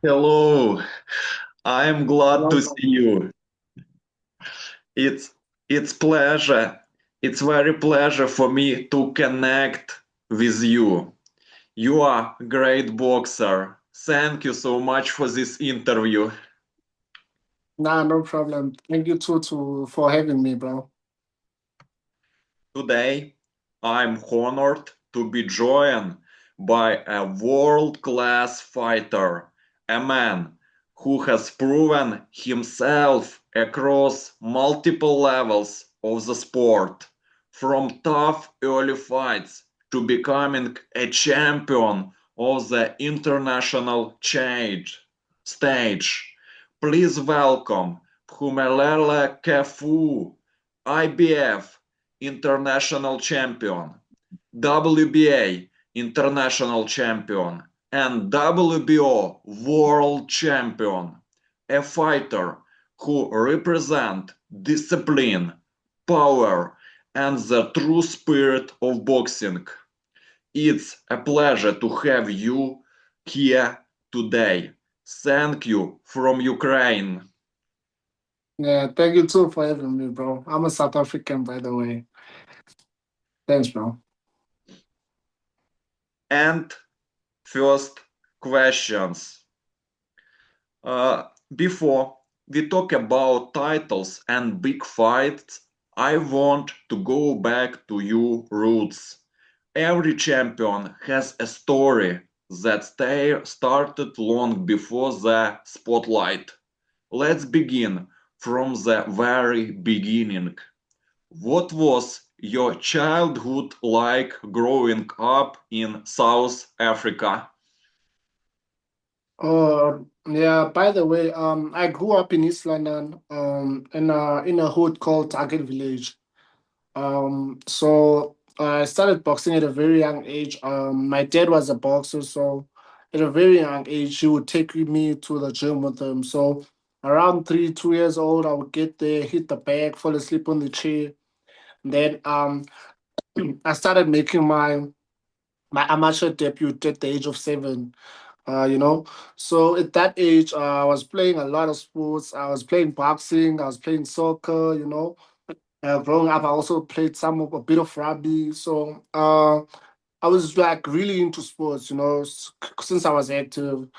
Hello, I am glad to see Welcome. you. It's it's pleasure. It's very pleasure for me to connect with you. You are a great boxer. Thank you so much for this interview. Nah, no problem. Thank you too for having me, bro. Today, I'm honored to be joined by a world-class fighter, a man who has proven himself across multiple levels of the sport, from tough early fights to becoming a champion of the international stage. Please welcome Phumelela Cafu, IBF international champion, WBA international champion, and WBO world champion. A fighter who represents discipline, power, and the true spirit of boxing. It's a pleasure to have you here today. Thank you from Ukraine. Yeah, thank you too for having me, bro. I'm a South African, by the way. Thanks, bro. And first questions. Before we talk about titles and big fights, I want to go back to your roots. Every champion has a story that started long before the spotlight. Let's begin from the very beginning. What was your childhood like growing up in South Africa? Yeah, by the way, I grew up in East London, in a hood called Target Village. So I started boxing at a very young age. My dad was a boxer, so at a very young age, he would take me to the gym with him. So around 2 years old, I would get there, hit the bag, fall asleep on the chair. Then I started making my amateur debut at the age of 7. You know, so at that age, I was playing a lot of sports. I was playing boxing. I was playing soccer. Growing up, I also played a bit of rugby. So I was like really into sports. Since I was active,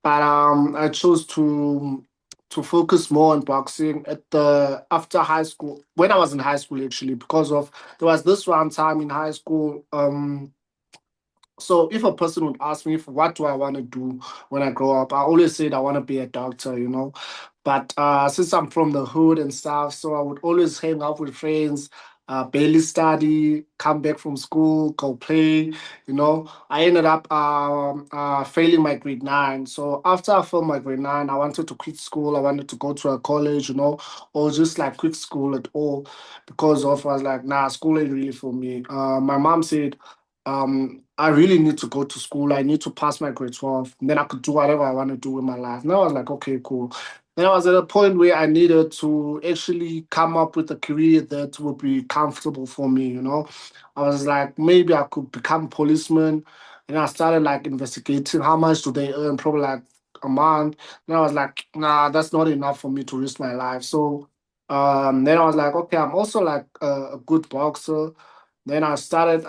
but I chose to focus more on boxing at the after high school when I was in high school actually because of there was this one time in high school. So if a person would ask me for what do I want to do when I grow up, I always said I want to be a doctor. But since I'm from the hood and stuff, so I would always hang out with friends, barely study, come back from school, go play. I ended up failing my grade 9. So after I failed my grade 9, I wanted to quit school. I wanted to go to a college, or just like quit school at all because of I was like, nah, school ain't really for me. My mom said I really need to go to school. I need to pass my grade 12. And then I could do whatever I want to do with my life. And I was like, okay, cool. Then I was at a point where I needed to actually come up with a career that would be comfortable for me. I was like, maybe I could become a policeman. And I started like investigating how much do they earn, probably like a month. And I was like, nah, that's not enough for me to risk my life. So then I was like, okay, I'm also like a good boxer. Then I started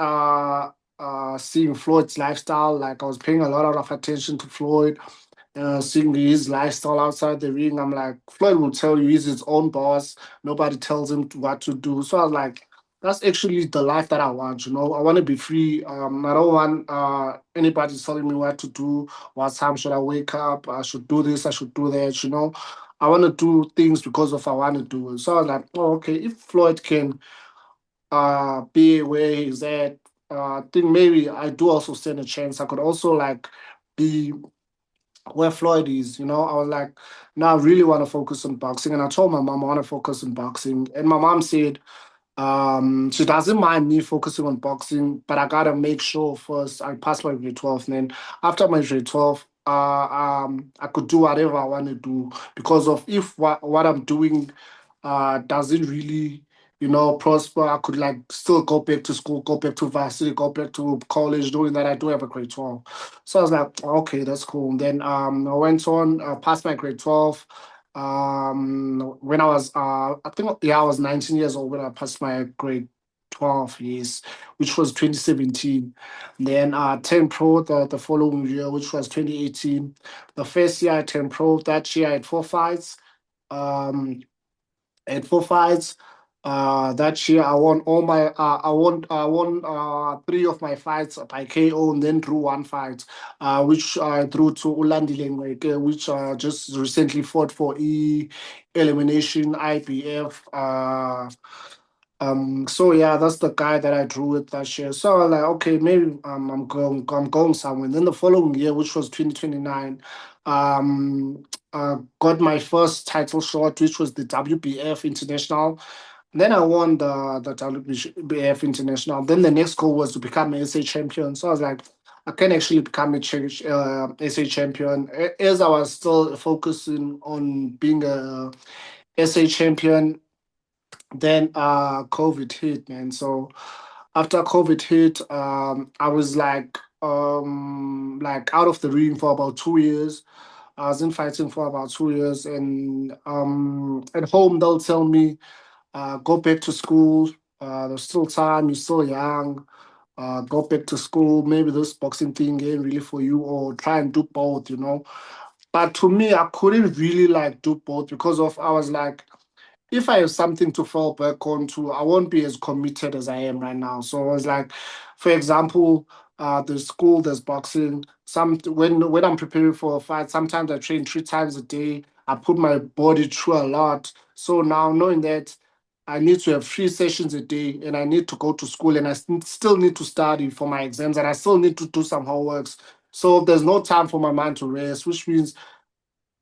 seeing Floyd's lifestyle. Like I was paying a lot of attention to Floyd, seeing his lifestyle outside the ring. I'm like, Floyd will tell you he's his own boss. Nobody tells him what to do. So I was like, that's actually the life that I want. I want to be free. I don't want anybody telling me what to do. What time should I wake up? I should do this. I should do that. I want to do things because of I want to do it. So I was like, oh, okay, if Floyd can be where he's at. I think maybe I do also stand a chance. I could also like be where Floyd is. I was like, no, I really want to focus on boxing. And I told my mom I want to focus on boxing. And my mom said, she doesn't mind me focusing on boxing, but I gotta make sure first I pass my grade 12. And then after my grade 12, I could do whatever I want to do because of if what I'm doing doesn't really prosper. I could like still go back to school, go back to varsity, go back to college, knowing that I do have a grade 12. So I was like, okay, that's cool. And then I went on, passed my grade 12. When I was I think yeah, I was 19 years old when I passed my grade 12, yes, which was 2017. Then turned pro the following year, which was 2018. The first year I turned pro, that year I had 4 fights. Um, at 4 fights. That year I won all my I won 3 of my fights by KO and then drew 1 fight, which I drew to Ulandile Ngweke, which just recently fought for elimination IBF. So yeah, that's the guy that I drew with that year. So I was like, okay, maybe I'm going somewhere. And then the following year, which was 2029, got my first title shot, which was the WBF International. Then I won the WBF International. Then the next goal was to become a SA champion. So I was like, I can actually become a SA champion. As I was still focusing on being a SA champion, then COVID hit, man. So after COVID hit, I was like out of the ring for about 2 years. I was in fighting for about 2 years, and at home they'll tell me, go back to school. There's still time. You're still young. Go back to school. Maybe this boxing thing ain't really for you, or try and do both. But to me, I couldn't really like do both because of I was like, if I have something to fall back onto, I won't be as committed as I am right now. So I was like, for example, there's school, there's boxing. When I'm preparing for a fight, sometimes I train 3 times a day. I put my body through a lot. So now knowing that I need to have 3 sessions a day, and I need to go to school, and I still need to study for my exams, and I still need to do some homeworks. So there's no time for my mind to rest, which means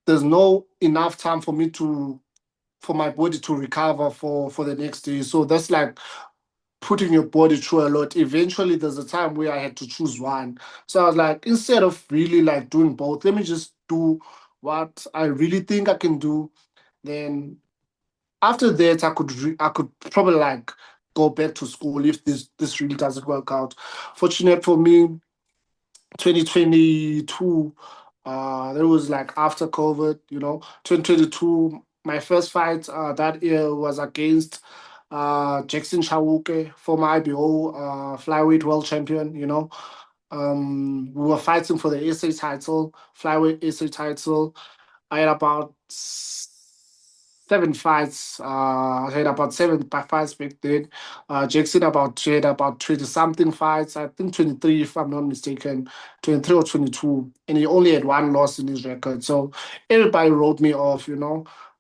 there's no enough time for my body to recover for the next day. So that's like putting your body through a lot. Eventually, there's a time where I had to choose one. So I was like, instead of really like doing both, let me just do what I really think I can do. Then after that, I could probably like go back to school if this really doesn't work out. Fortunate for me, 2022, that was like after COVID, 2022, my first fight that year was against Jackson Chawuke, former IBO flyweight world champion. We were fighting for the SA title, flyweight SA title. I had about 7 fights. I had about fights back then. Jackson had about 20 something fights. I think 23, if I'm not mistaken, 23 or 22. And he only had one loss in his record. So everybody wrote me off,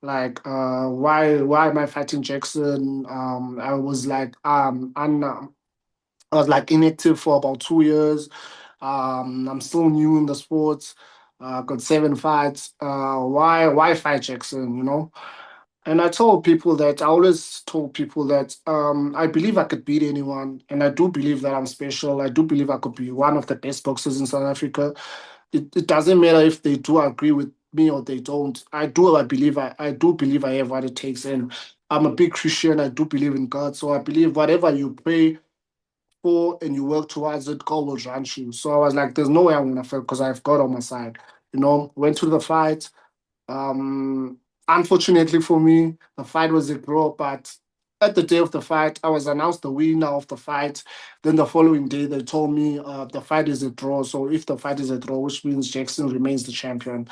like why am I fighting Jackson? I was like inactive for about 2 years. I'm still new in the sports. Got 7 fights. Why fight Jackson? And I always told people that I believe I could beat anyone, and I do believe that I'm special. I do believe I could be one of the best boxers in South Africa. It doesn't matter if they do agree with me or they don't. I do believe I have what it takes, and I'm a big Christian. I do believe in God, so I believe whatever you pray for and you work towards it, God will grant you. So I was like, there's no way I'm gonna fail because I've God on my side. Went to the fight. Unfortunately for me, the fight was a draw, but at the day of the fight, I was announced the winner of the fight. Then the following day, they told me the fight is a draw. So if the fight is a draw, which means Jackson remains the champion.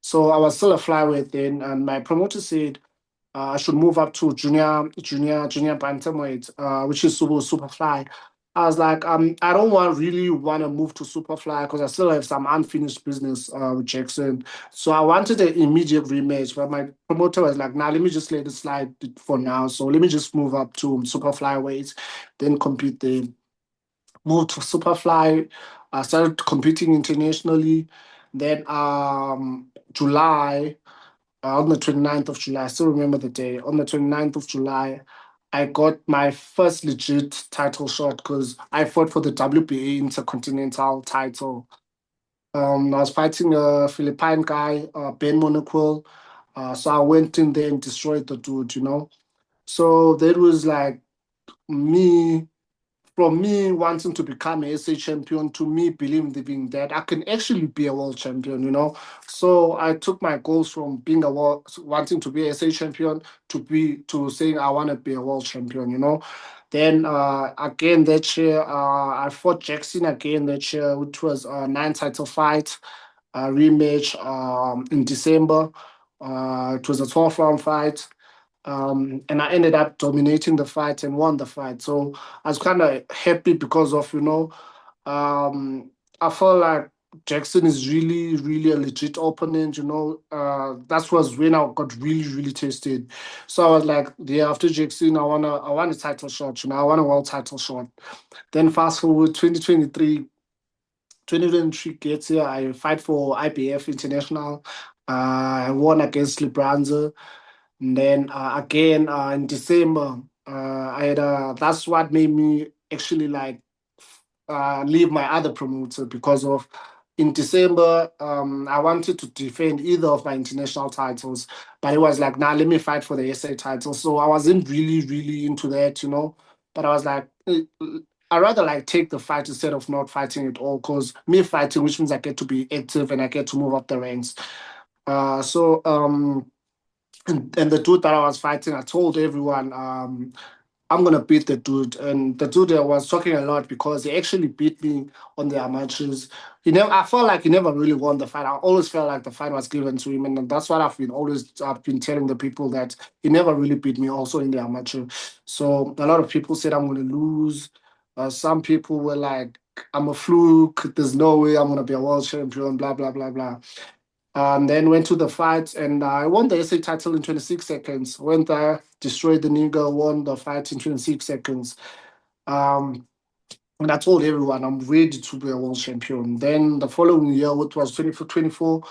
So I was still a flyweight then, and my promoter said I should move up to junior bantamweight, which is super fly. I was like, I don't really want to move to Superfly because I still have some unfinished business with Jackson. So I wanted an immediate rematch, but my promoter was like, nah, let me just let it slide for now. So let me just move up to Superfly weight, then compete there. Moved to Superfly, I started competing internationally. Then July, on the 29th of July, I still remember the day. On the 29th of July, I got my first legit title shot because I fought for the WBA Intercontinental title. I was fighting a Philippine guy, Ben Monaco. So I went in there and destroyed the dude. So that was like me, from me wanting to become a SA champion to me believing that I can actually be a world champion, you know. So I took my goals from being a world, wanting to be a SA champion to saying I want to be a world champion, you know. Then again that year, I fought Jackson again that year, which was a nine title fight, a rematch in December. It was a 12 round fight. And I ended up dominating the fight and won the fight. So I was kind of happy because of, I felt like Jackson is really, really a legit opponent, you know. That was when I got really, really tested. So I was like, yeah, after Jackson, I want a title shot, you know, I want a world title shot. Then fast forward 2023 gets here, I fight for IBF International. I won against Libranza. And then again in December, I had that's what made me actually like leave my other promoter because of in December I wanted to defend either of my international titles, but it was like, nah, let me fight for the SA title. So I wasn't really really into that, you know. But I was like, I rather like take the fight instead of not fighting at all. Because me fighting, which means I get to be active and I get to move up the ranks. So and the dude that I was fighting, I told everyone, I'm gonna beat the dude. And the dude was talking a lot because he actually beat me on the amateurs. I felt like he never really won the fight. I always felt like the fight was given to him, and that's what I've been telling the people that he never really beat me also in the amateur. So a lot of people said I'm gonna lose. Some people were like, I'm a fluke. There's no way I'm gonna be a world champion. Blah blah blah blah. Then went to the fight and I won the SA title in 26 seconds. Went there, destroyed the nigga, won the fight in 26 seconds. Um, and I told everyone I'm ready to be a world champion. Then the following year, which was 2024,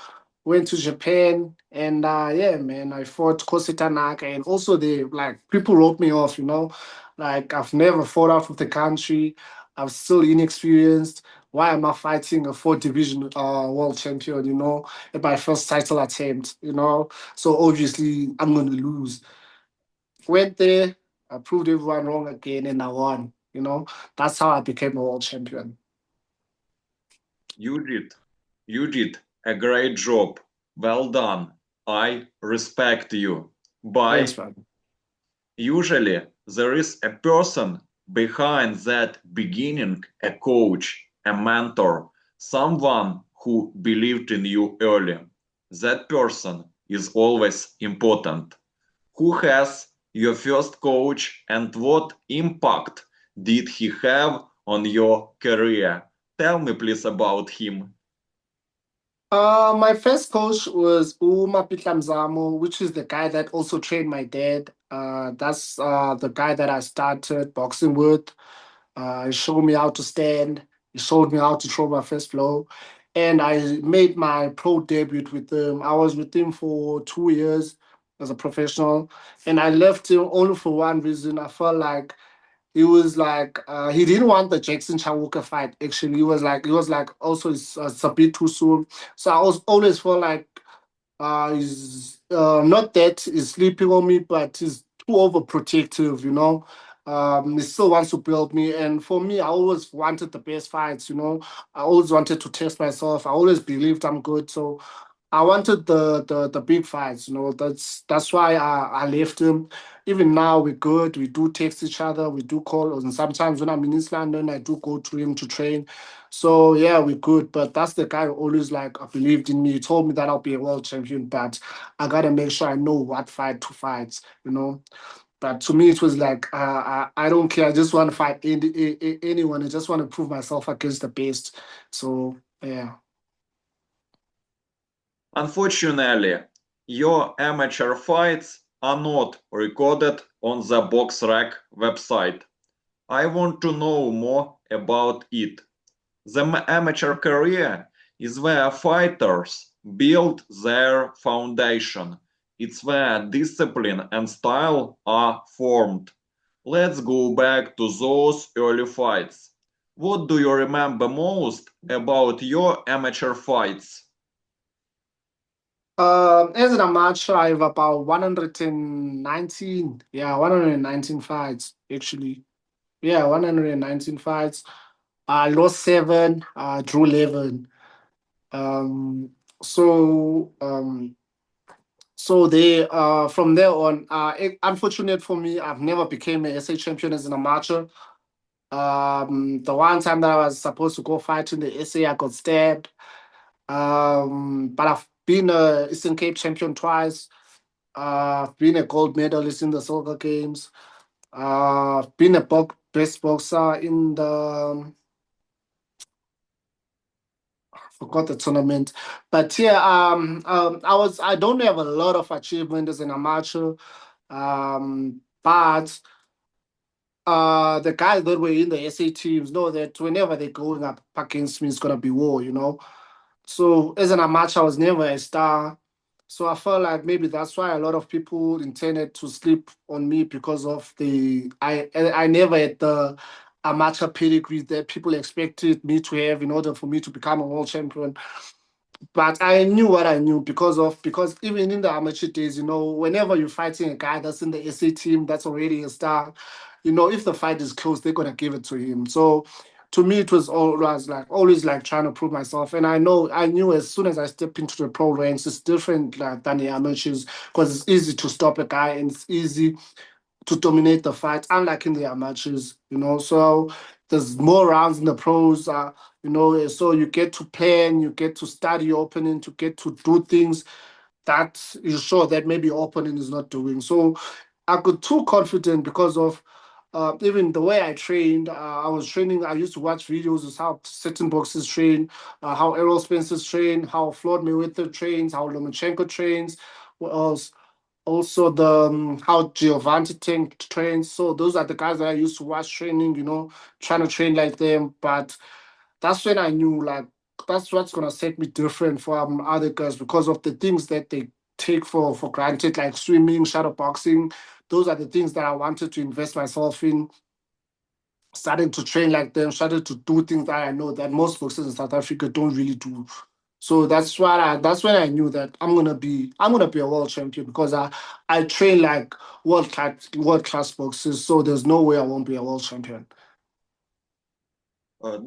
went to Japan and yeah, man, I fought Kosi Tanaka. And also they like people wrote me off, you know. Like I've never fought out of the country. I'm still inexperienced. Why am I fighting a four division world champion, you know, at my first title attempt, you know? So obviously I'm gonna lose. Went there, I proved everyone wrong again, and I won. You know, that's how I became a world champion. You did. You did a great job. Well done. I respect you. Thanks, Bye. man. Usually, there is a person behind that beginning, a coach, a mentor, someone who believed in you early. That person is always important. Who has your first coach and what impact did he have on your career? Tell me please about him. My first coach was Uma Pitlamzamo, which is the guy that also trained my dad. That's the guy that I started boxing with. He showed me how to stand. He showed me how to throw my first blow. And I made my pro debut with him. I was with him for 2 years as a professional. And I left him only for one reason. I felt like he didn't want the Jackson Chawuka fight. Actually, he was like also it's a bit too soon. So I was always felt like he's not that he's sleeping on me, but he's too overprotective, you know. He still wants to build me, and for me, I always wanted the best fights, you know. I always wanted to test myself. I always believed I'm good, so I wanted the big fights, you know. That's why I left him. Even now we're good. We do text each other. We do call, and sometimes when I'm in East London, I do go to him to train. So yeah, we're good. But that's the guy who always like believed in me. He told me that I'll be a world champion, but I gotta make sure I know what fight to fight, you know. But to me, it was like I don't care. I just want to fight anyone. I just want to prove myself against the best. So yeah. Unfortunately, your amateur fights are not recorded on the BoxRec website. I want to know more about it. The amateur career is where fighters build their foundation. It's where discipline and style are formed. Let's go back to those early fights. What do you remember most about your amateur fights? As an amateur, I have about 119, yeah, 119 fights actually. Yeah, 119 fights. I lost seven, drew 11. Um, so they from there on, unfortunate for me, I've never became a SA champion as an amateur. The one time that I was supposed to go fight in the SA, I got stabbed. But I've been a Eastern Cape champion twice. I've been a gold medalist in the soccer games. I've been a best boxer in the forgot the tournament. But yeah, I don't have a lot of achievement as an amateur. But the guys that were in the SA teams know that whenever they're going up against me, it's gonna be war, you know. So as an amateur, I was never a star. So I felt like maybe that's why a lot of people intended to sleep on me because of I never had the amateur pedigree that people expected me to have in order for me to become a world champion. But I knew what I knew because even in the amateur days, whenever you're fighting a guy that's in the SA team that's already a star, if the fight is close, they're gonna give it to him. So to me, it was always like trying to prove myself. And I knew as soon as I stepped into the pro ranks, it's different like than the amateurs because it's easy to stop a guy and it's easy to dominate the fight, unlike in the amateurs. So there's more rounds in the pros, so you get to plan, you get to study your opponent, you get to do things that you sure that maybe your opponent is not doing. So I got too confident because of even the way I trained. I used to watch videos of how certain boxers train, how Errol Spencer's train, how Floyd Mayweather trains, how Lomachenko trains. What else? Also the how Giovanni Tank trains. So those are the guys that I used to watch training, trying to train like them. But that's when I knew like that's what's gonna set me different from other guys because of the things that they take for granted, like swimming, shadow boxing. Those are the things that I wanted to invest myself in, starting to train like them, started to do things that I know that most boxers in South Africa don't really do. So that's when I knew that I'm gonna be a world champion because I train like world class boxers. So there's no way I won't be a world champion.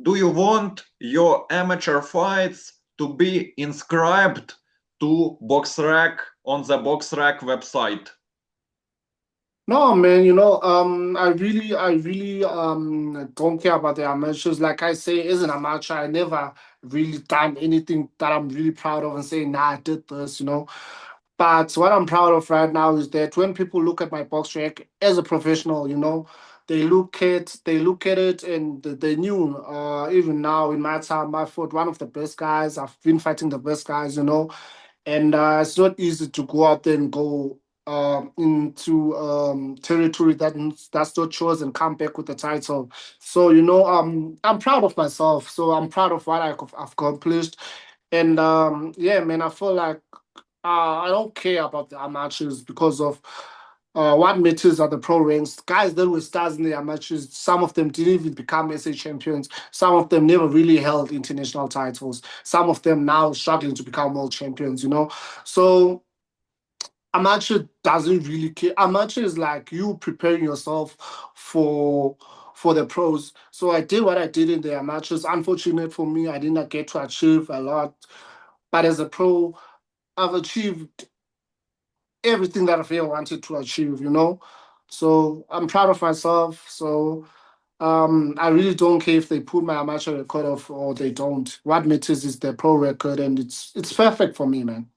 Do you want your amateur fights to be inscribed to BoxRec on the BoxRec website? No, man, I really don't care about the amateurs. Like I say, as an amateur, I never really done anything that I'm really proud of and say, nah, I did this. But what I'm proud of right now is that when people look at my box track as a professional, they look at it and they knew even now in my time I fought one of the best guys. I've been fighting the best guys. And it's not easy to go out there and go into territory that's not yours and come back with the title. So I'm proud of myself. So I'm proud of what I've accomplished, and yeah, man, I feel like I don't care about the amateurs because of. What matters are the pro ranks. Guys that were stars in the amateurs, some of them didn't even become SA champions. Some of them never really held international titles. Some of them now struggling to become world champions. So amateur doesn't really care. Amateur is like you preparing yourself for for the pros. So I did what I did in the amateurs. Unfortunate for me, I did not get to achieve a lot. But as a pro, I've achieved everything that I've ever wanted to achieve. So I'm proud of myself. So I really don't care if they put my amateur record off or they don't. What matters is the pro record, and it's perfect for me, man.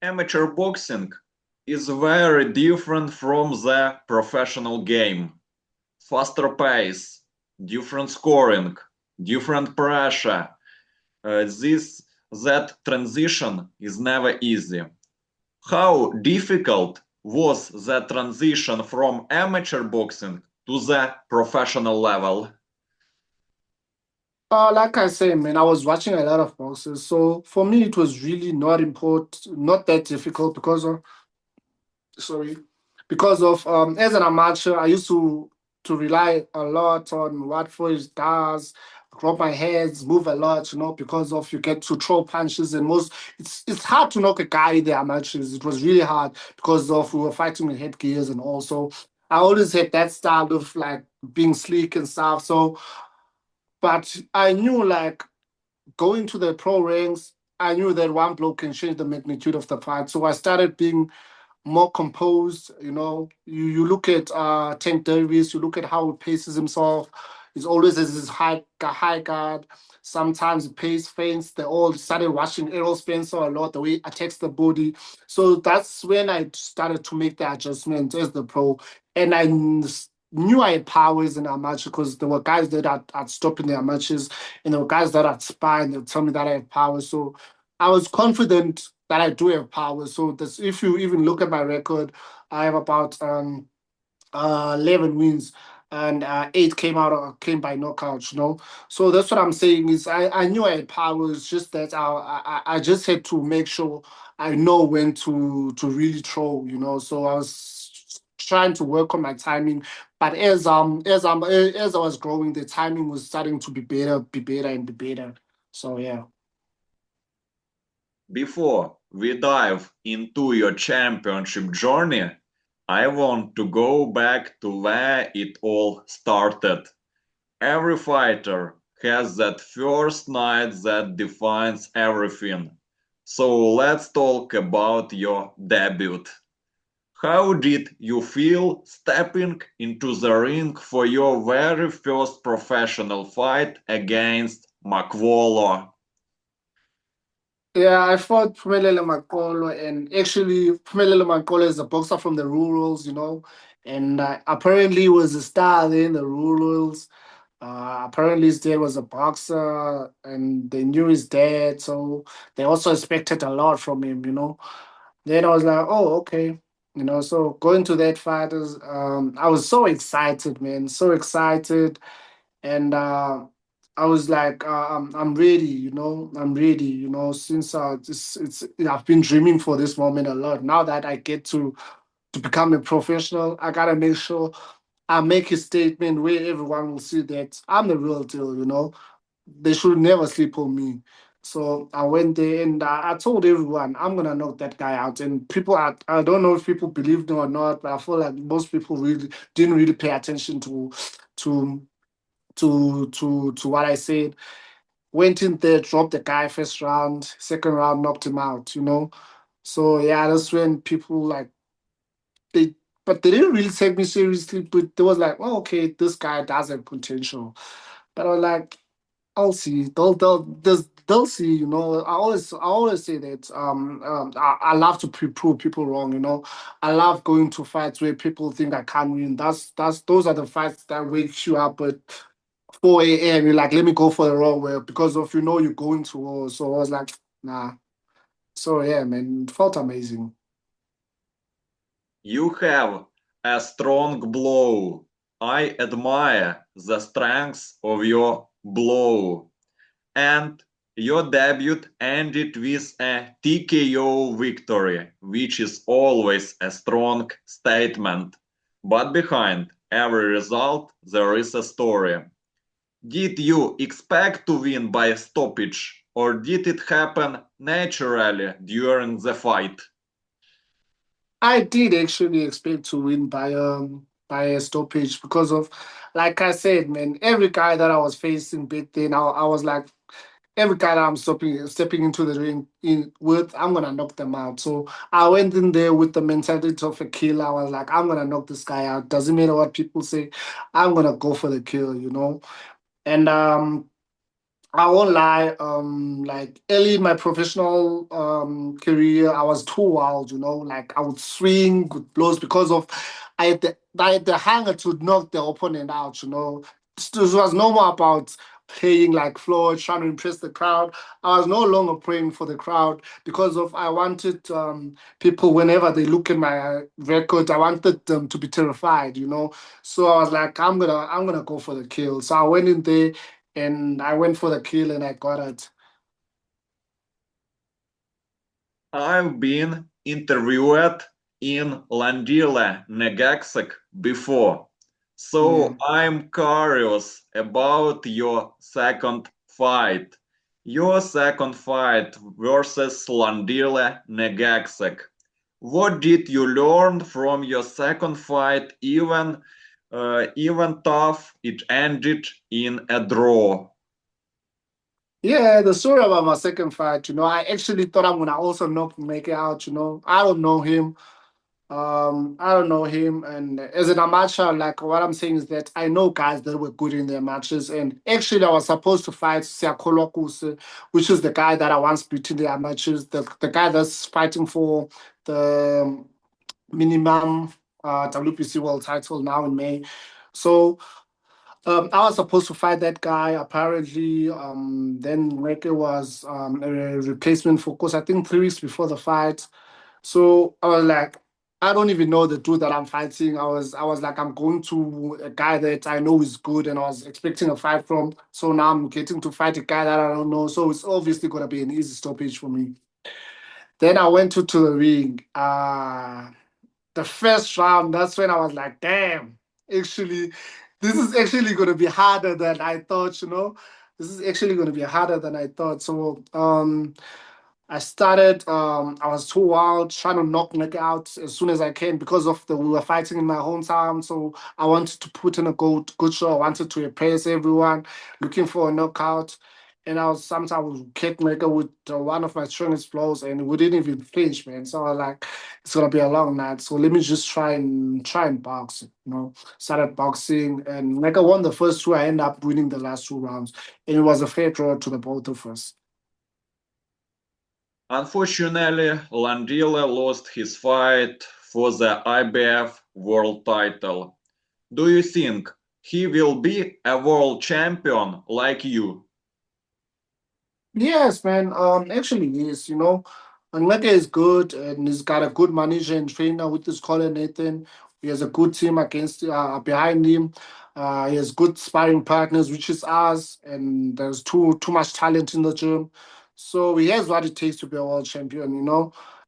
Amateur boxing is very different from the professional game. Faster pace, different scoring, different pressure. This that transition is never easy. How difficult was the transition from amateur boxing to the professional level? Like I say, man, I was watching a lot of boxes, so for me it was really not that difficult because of sorry, because of as an amateur, I used to rely a lot on what Forrest does, drop my hands, move a lot, because of you get to throw punches and most it's hard to knock a guy in their matches. It was really hard because of we were fighting with headgears and also I always had that style of like being sleek and stuff. So but I knew like going to the pro ranks, I knew that one blow can change the magnitude of the fight. So I started being more composed. You look at Tank Davis, you look at how he paces himself. He's always has his high guard. Sometimes he pace feints. They all started watching Errol Spencer a lot, the way he attacks the body. So that's when I started to make the adjustment as the pro. And knew I had powers in our match because there were guys that I'd stop in their matches and there were guys that I'd spy and they'd tell me that I had power. So I was confident that I do have power. So this, if you even look at my record, I have about 11 wins and eight came by knockout. So that's what I'm saying is I knew I had power. It's just that I just had to make sure I know when to really throw. So I was trying to work on my timing. But as I was growing, the timing was starting to be better and be better. So yeah. Before we dive into your championship journey, I want to go back to where it all started. Every fighter has that first night that defines everything. So let's talk about your debut. How did you feel stepping into the ring for your very first professional fight against Makvolo? Yeah, I fought Phumelela Makolo, and actually, Phumelela Makolo is a boxer from the rurals, and apparently was a star there in the rurals. Apparently, his dad was a boxer, and they knew his dad, so they also expected a lot from him. Then I was like, oh, okay. So going to that fight, I was so excited, man, so excited and I was like, I'm ready, I'm ready, since I've been dreaming for this moment a lot. Now that I get to become a professional, I gotta make sure I make a statement where everyone will see that I'm the real deal. They should never sleep on me. So I went there and I told everyone I'm gonna knock that guy out. And people, I don't know if people believed me or not, but I feel like most people really didn't really pay attention to to what I said. Went in there, dropped the guy first round, second round knocked him out. So yeah, that's when people like they but they didn't really take me seriously, but they was like, oh, okay, this guy does have potential. But I was like, I'll see. They'll see. I always say that. I love to prove people wrong. I love going to fights where people think I can't win. Those are the fights that wake you up at 4 a.m. You're like, let me go for the raw way because of you're going to war. So I was like, nah. So yeah, man, it felt amazing. You have a strong blow. I admire the strength of your blow. And your debut ended with a TKO victory, which is always a strong statement. But behind every result, there is a story. Did you expect to win by stoppage, or did it happen naturally during the fight? I did actually expect to win by a stoppage because of, like I said, man, every guy that I was facing back then, I was like, every guy that I'm stepping into the ring in with, I'm gonna knock them out. So I went in there with the mentality of a killer. I was like, I'm gonna knock this guy out. Doesn't matter what people say, I'm gonna go for the kill. And I won't lie. Like early in my professional career, I was too wild. Like I would swing with blows because of I had the hunger to knock the opponent out. This was no more about playing like Floyd, trying to impress the crowd. I was no longer praying for the crowd because of I wanted people whenever they look at my record, I wanted them to be terrified. So I was like, I'm gonna go for the kill. So I went in there and I went for the kill and I got it. I've been interviewed in Landila Negaxek before. Yeah. So I'm curious about your second fight. Your second fight versus Landile Negaxek. What did you learn from your second fight? Even tough, it ended in a draw. Yeah, the story about my second fight, I actually thought I'm gonna also not make it out, I don't know him. I don't know him, and as an amateur, like what I'm saying is that I know guys that were good in their matches, and actually I was supposed to fight Siakolo Kuse, which is the guy that I once beat in the amateurs, the guy that's fighting for the minimum WPC world title now in May. So I was supposed to fight that guy. Apparently, then Reke was a replacement for course. I think 3 weeks before the fight. So I was like, I don't even know the dude that I'm fighting. I was like, I'm going to a guy that I know is good, and I was expecting a fight from. So now I'm getting to fight a guy that I don't know. So it's obviously gonna be an easy stoppage for me. Then I went to the ring. The first round, that's when I was like, damn, actually, this is actually going to be harder than I thought, This is actually going to be harder than I thought. So, I started, I was too wild, trying to knock Nick out as soon as I can because of the we were fighting in my hometown. So I wanted to put in a good show. I wanted to impress everyone, looking for a knockout. And I was sometimes kick Maker with one of my strongest blows, and we didn't even flinch, man. So I was like, it's gonna be a long night. So let me just try and box, Started boxing, and Maker won the first two. I ended up winning the last 2 rounds, and it was a fair draw to the both of us. Unfortunately, Landile lost his fight for the IBF world title. Do you think he will be a world champion like you? Yes, man. Actually, yes. Anleke is good, and he's got a good manager and trainer with his colleague Nathan. He has a good team against behind him. He has good sparring partners, which is us, and there's too much talent in the gym. So he has what it takes to be a world champion.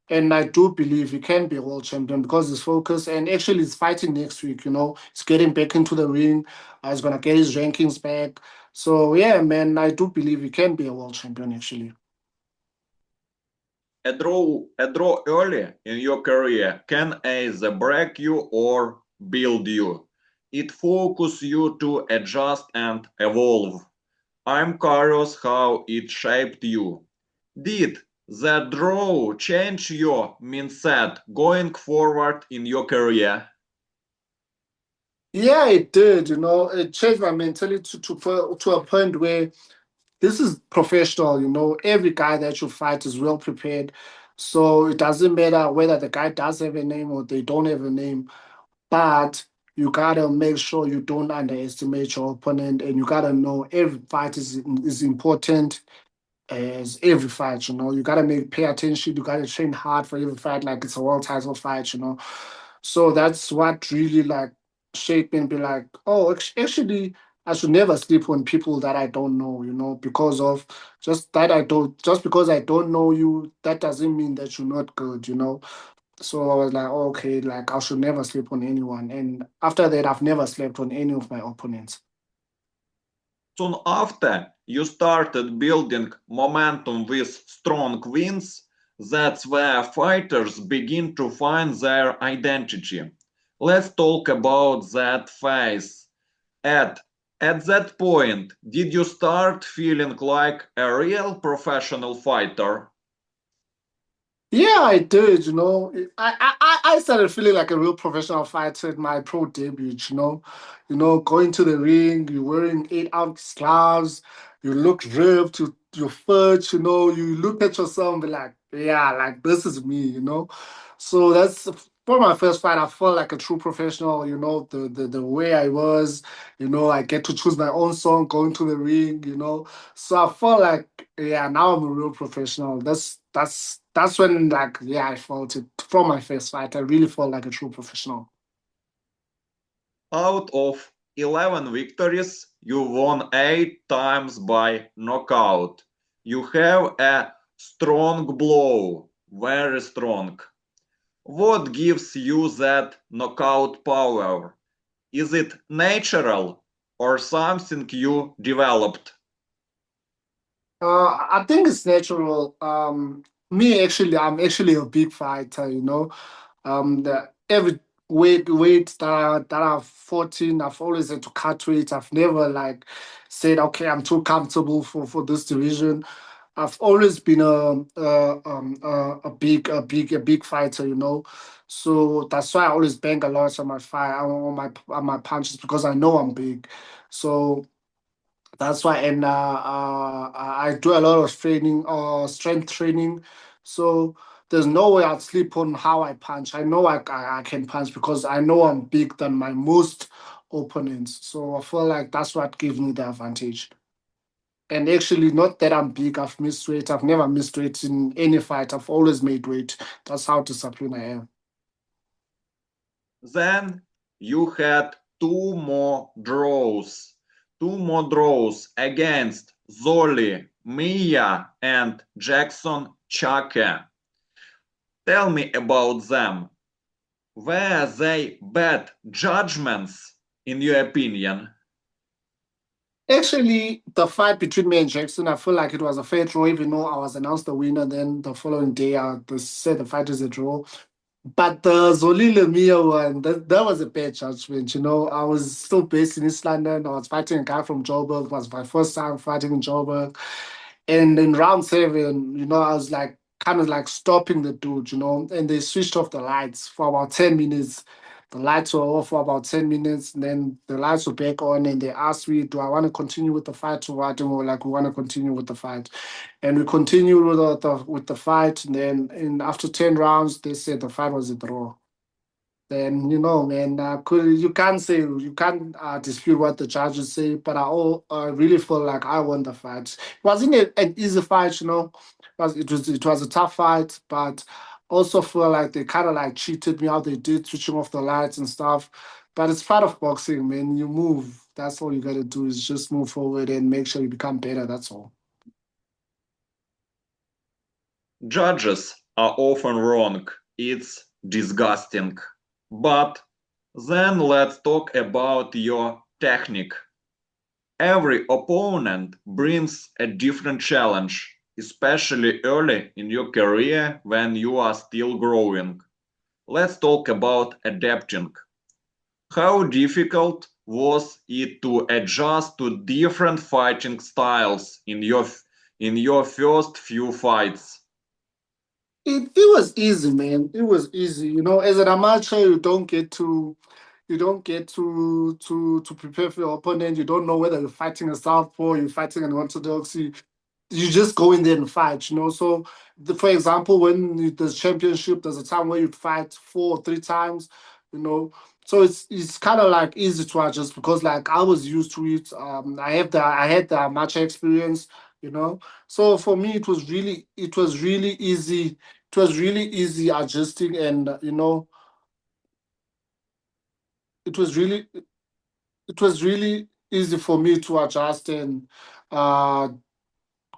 And I do believe he can be a world champion because he's focused and actually he's fighting next week. He's getting back into the ring. He's gonna get his rankings back. So yeah, man, I do believe he can be a world champion actually. A draw early in your career can either break you or build you. It focuses you to adjust and evolve. I'm curious how it shaped you. Did the draw change your mindset going forward in your career? Yeah, it did. It changed my mentality to a point where this is professional. Every guy that you fight is well prepared. So it doesn't matter whether the guy does have a name or they don't have a name, but you gotta make sure you don't underestimate your opponent, and you gotta know every fight is important as every fight. You gotta pay attention. You gotta train hard for every fight, like it's a world title fight. So that's what really like shaped me and be like, oh, actually, I should never sleep on people that I don't know. Because of just because I don't know you, that doesn't mean that you're not good. So I was like, oh, okay, like I should never sleep on anyone. And after that, I've never slept on any of my opponents. Soon after you started building momentum with strong wins, that's where fighters begin to find their identity. Let's talk about that phase. At, at that point, did you start feeling like a real professional fighter? Yeah, I did. I started feeling like a real professional fighter at my pro debut. Going to the ring, you're wearing 8 ounce gloves, you look ripped, you're fit. You look at yourself and be like, yeah, like this is me. So that's for my first fight. I felt like a true professional. The way I was. I get to choose my own song going to the ring. So I felt like, yeah, now I'm a real professional. That's when, like, yeah, I felt it from my first fight. I really felt like a true professional. Out of 11 victories, you won 8 times by knockout. You have a strong blow, very strong. What gives you that knockout power? Is it natural or something you developed? I think it's natural. I'm actually a big fighter, you know. Every weight that I've fought in, I've always had to cut weight. I've never like said, okay, I'm too comfortable for this division. I've always been a big fighter, you know. So that's why I always bang a lot on my fight on my punches because I know I'm big. So that's why, and I do a lot of training, strength training. So there's no way I'd sleep on how I punch. I know I can punch because I know I'm big than my most opponents. So I feel like that's what gives me the advantage. And actually, not that I'm big, I've missed weight. I've never missed weight in any fight. I've always made weight. That's how disciplined I am. Then you had two more draws against Zoli, Mia, and Jackson Chake. Tell me about them. Were they bad judgments, in your opinion? Actually, the fight between me and Jackson, I feel like it was a fair draw, even though I was announced the winner. Then the following day, they said the fight is a draw. But the Zolile Mia one, that was a bad judgment. You know, I was still based in East London. I was fighting a guy from Joburg. It was my first time fighting in Joburg. And in round seven, you know, I was like kind of like stopping the dude, you know, and they switched off the lights for about 10 minutes. The lights were off for about 10 minutes, and then the lights were back on, and they asked me, do I want to continue with the fight or what? And we were like, we want to continue with the fight. And we continued with the fight. And then after 10 rounds, they said the fight was a draw. Then you know, man, you can't say you can't dispute what the judges say, but I really feel like I won the fight. It wasn't an easy fight, you know. It was a tough fight, but also feel like they kind of like cheated me out. They did switching off the lights and stuff, but it's part of boxing, man. You move. That's all you got to do is just move forward and make sure you become better. That's all. Judges are often wrong. It's disgusting. But then let's talk about your technique. Every opponent brings a different challenge, especially early in your career when you are still growing. Let's talk about adapting. How difficult was it to adjust to different fighting styles in your first few fights? It was easy, man. It was easy. You know, as an amateur, you don't get to prepare for your opponent. You don't know whether you're fighting a southpaw, you're fighting an orthodox. You just go in there and fight, you know. So, for example, when there's championship, there's a time where you fight 4 or 3 times, you know. So it's kind of like easy to adjust because like I was used to it. I had the amateur experience, you know. So for me, it was really easy. It was really easy adjusting, and you know, it was really it was really easy for me to adjust and uh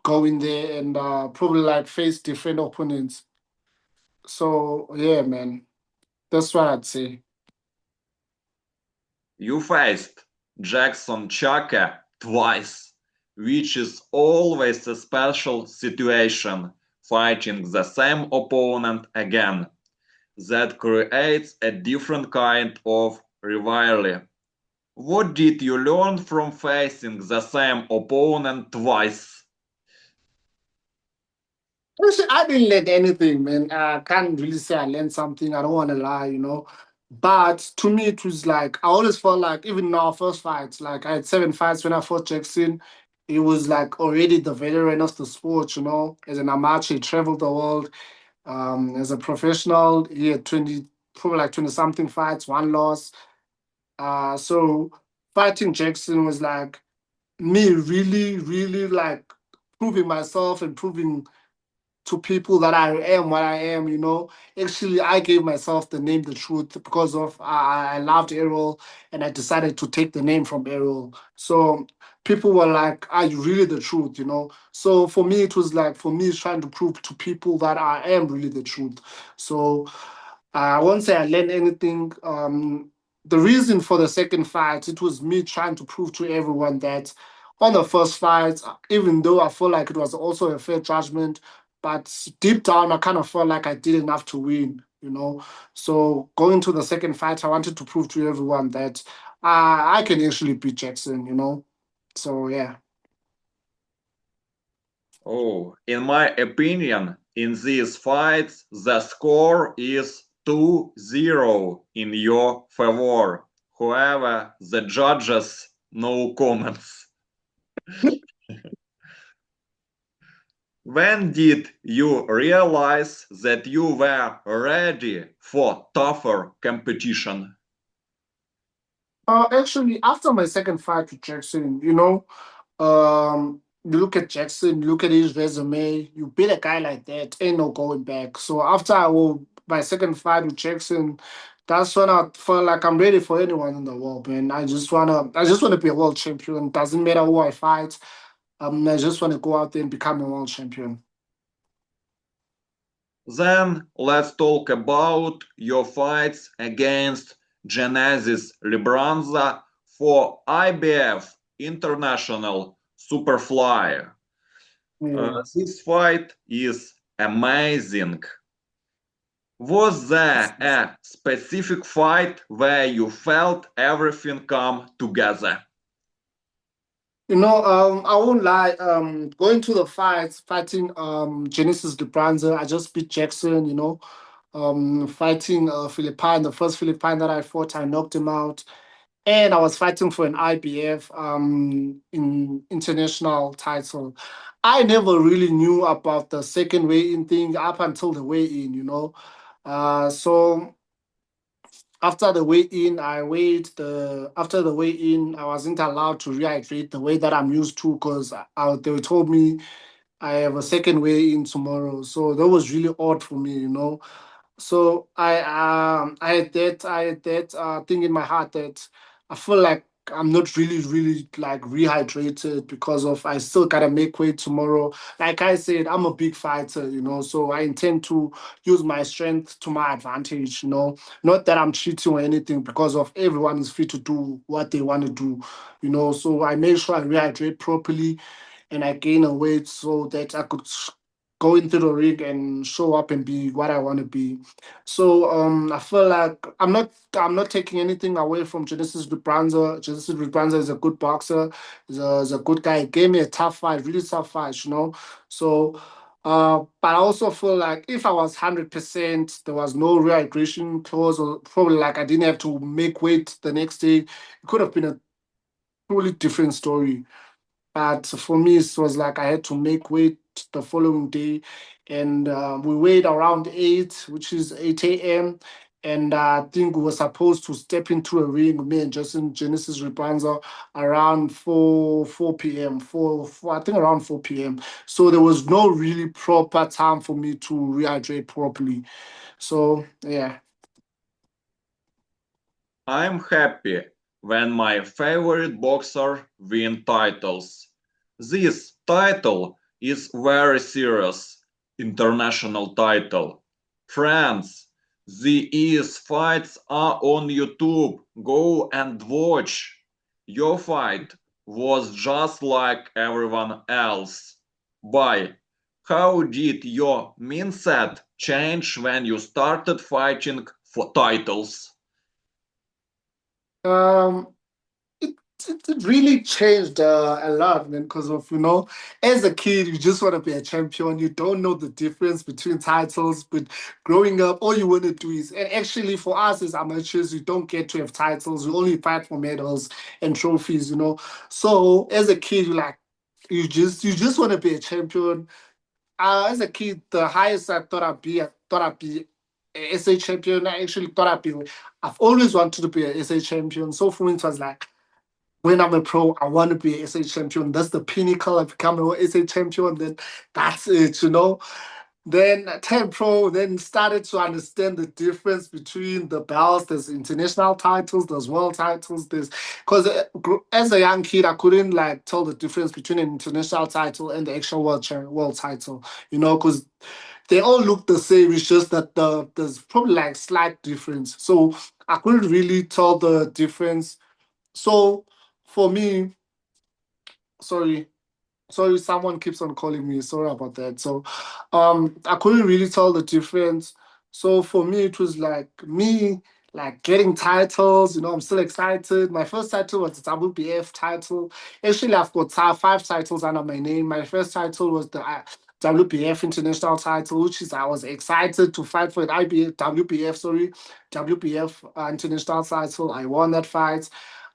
go in there and probably like face different opponents. So yeah, man, that's what I'd say. You faced Jackson Chaka twice, which is always a special situation, fighting the same opponent again. That creates a different kind of rivalry. What did you learn from facing the same opponent twice? Actually, I didn't learn anything, man. I can't really say I learned something. I don't want to lie, you know. But to me, it was like I always felt like even in our first fights, like I had 7 fights when I fought Jackson. He was like already the veteran of the sport, you know. As an amateur, he traveled the world. As a professional, he had 20, probably like 20 something fights, one loss. So fighting Jackson was like me really, really like proving myself and proving to people that I am what I am, you know. Actually, I gave myself the name The Truth because of I loved Errol and I decided to take the name from Errol. So people were like, are you really the truth, you know? So for me, it was like, for me, it's trying to prove to people that I am really the truth. So I won't say I learned anything. the reason for the second fight, it was me trying to prove to everyone that on the first fight, even though I feel like it was also a fair judgment, but deep down, I kind of felt like I did enough to win, you know. So going to the second fight, I wanted to prove to everyone that I can actually beat Jackson, you know. So yeah. Oh, in my opinion, in these fights, the score is 2-0 in your favor. However, the judges, no comments. When did you realize that you were ready for tougher competition? Actually, after my second fight with Jackson, you know, you look at Jackson, you look at his resume, you beat a guy like that, ain't no going back. So after my second fight with Jackson, that's when I felt like I'm ready for anyone in the world, man. I just wanna be a world champion. Doesn't matter who I fight. I just wanna go out there and become a world champion. Then let's talk about your fights against Genesis Libranza for IBF International Superfly. Yeah. This fight is amazing. Was there a specific fight where you felt everything come together? You know, I won't lie. Going to the fights, fighting Genesis Dubranza, I just beat Jackson. You know, fighting Philippine, the first Philippine that I fought, I knocked him out, and I was fighting for an IBF in international title. I never really knew about the second weigh-in thing up until the weigh-in. You know, so after the weigh-in, after the weigh-in, I wasn't allowed to rehydrate the way that I'm used to because they told me I have a second weigh-in tomorrow. So that was really odd for me, you know. So I had that thing in my heart that I feel like I'm not really like rehydrated because of I still gotta make weight tomorrow. Like I said, I'm a big fighter, you know, so I intend to use my strength to my advantage, you know. Not that I'm cheating or anything because of everyone is free to do what they want to do, you know. So I make sure I rehydrate properly and I gain a weight so that I could go into the ring and show up and be what I want to be. So I feel like I'm not taking anything away from Genesis Dubranza. Genesis Dubranza is a good boxer. He's a good guy. He gave me a tough fight, really tough fight, you know. So but I also feel like if I was 100%, there was no rehydration clause, or probably like I didn't have to make weight the next day. It could have been a totally different story. But for me, it was like I had to make weight the following day, and we weighed around 8, which is 8 a.m. And I think we were supposed to step into a ring, me and Justin Genesis Ribanza, around 4 p.m. 4, I think around 4 p.m. So there was no really proper time for me to rehydrate properly. So yeah. I'm happy when my favorite boxer win titles. This title is very serious international title. Friends, the ES fights are on YouTube. Go and watch. Your fight was just like everyone else. Bye. How did your mindset change when you started fighting for titles? Um, it, it really changed a lot, man. Because of as a kid, you just want to be a champion. You don't know the difference between titles. But growing up, all you want to do is, and actually for us as amateurs, you don't get to have titles. You only fight for medals and trophies. So as a kid, you just want to be a champion. As a kid, the highest I thought I'd be a SA champion. I actually thought I've always wanted to be a SA champion. So for me, it was like when I'm a pro, I want to be a SA champion. That's the pinnacle. I become a SA champion, then that's it. Then I turned pro, then started to understand the difference between the belts. There's international titles, there's world titles. There's because as a young kid, I couldn't tell the difference between an international title and the actual world title. Because they all look the same. It's just that there's probably like slight difference. So I couldn't really tell the difference. So for me, sorry, sorry, someone keeps on calling me. Sorry about that. So, I couldn't really tell the difference. So for me, it was like me like getting titles. You know, I'm still excited. My first title was the WBF title. Actually, I've got five titles under my name. My first title was the WBF International title, which is I was excited to fight for it. WBF, sorry, WBF International title. I won that fight.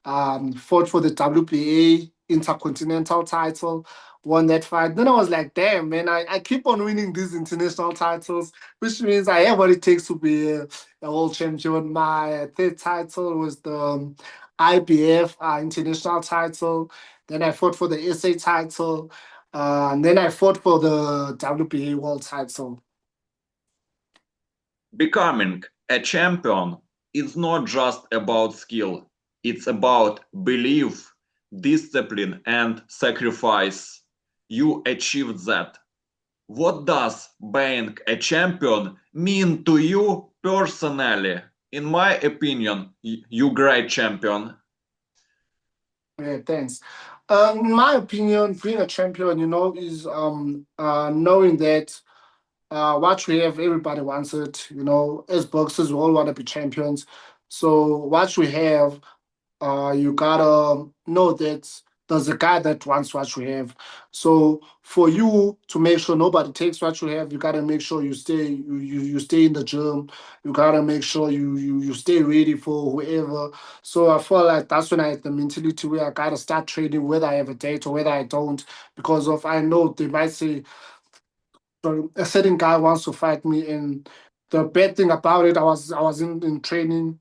Fought for the WBA Intercontinental title, won that fight. Then I was like, damn, man, I keep on winning these international titles, which means I have what it takes to be a world champion. My third title was the IBF international title. Then I fought for the SA title. And then I fought for the WBA world title. Becoming a champion is not just about skill, it's about belief, discipline, and sacrifice. You achieved that. What does being a champion mean to you personally? In my opinion, you great champion. Yeah, thanks. In my opinion, being a champion, is knowing that what we have, everybody wants it. As boxers, we all want to be champions. So what we have, you gotta know that there's a guy that wants what you have. So for you to make sure nobody takes what you have, you gotta make sure you stay in the gym. You gotta make sure you stay ready for whoever. So I feel like that's when I had the mentality where I gotta start training whether I have a date or whether I don't, because of I know they might say a certain guy wants to fight me, and the bad thing about it, I was in training.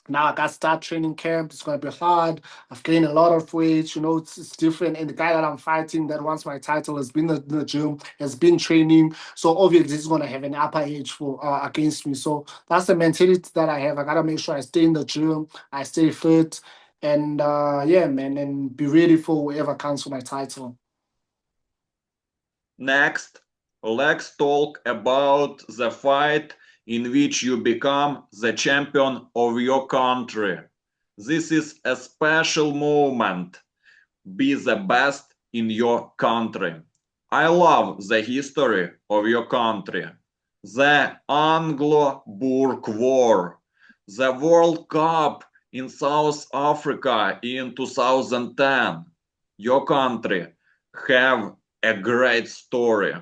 Now I got start training camp. It's gonna be hard. I've gained a lot of weight. It's different. And the guy that I'm fighting that wants my title has been in the gym, has been training. So obviously he's gonna have an upper edge for against me. So that's the mentality that I have. I gotta make sure I stay in the gym, I stay fit, and yeah, man, and be ready for whoever comes for my title. Next, let's talk about the fight in which you become the champion of your country. This is a special moment. Be the best in your country. I love the history of your country. The Anglo-Boer War, the World Cup in South Africa in 2010. Your country have a great story.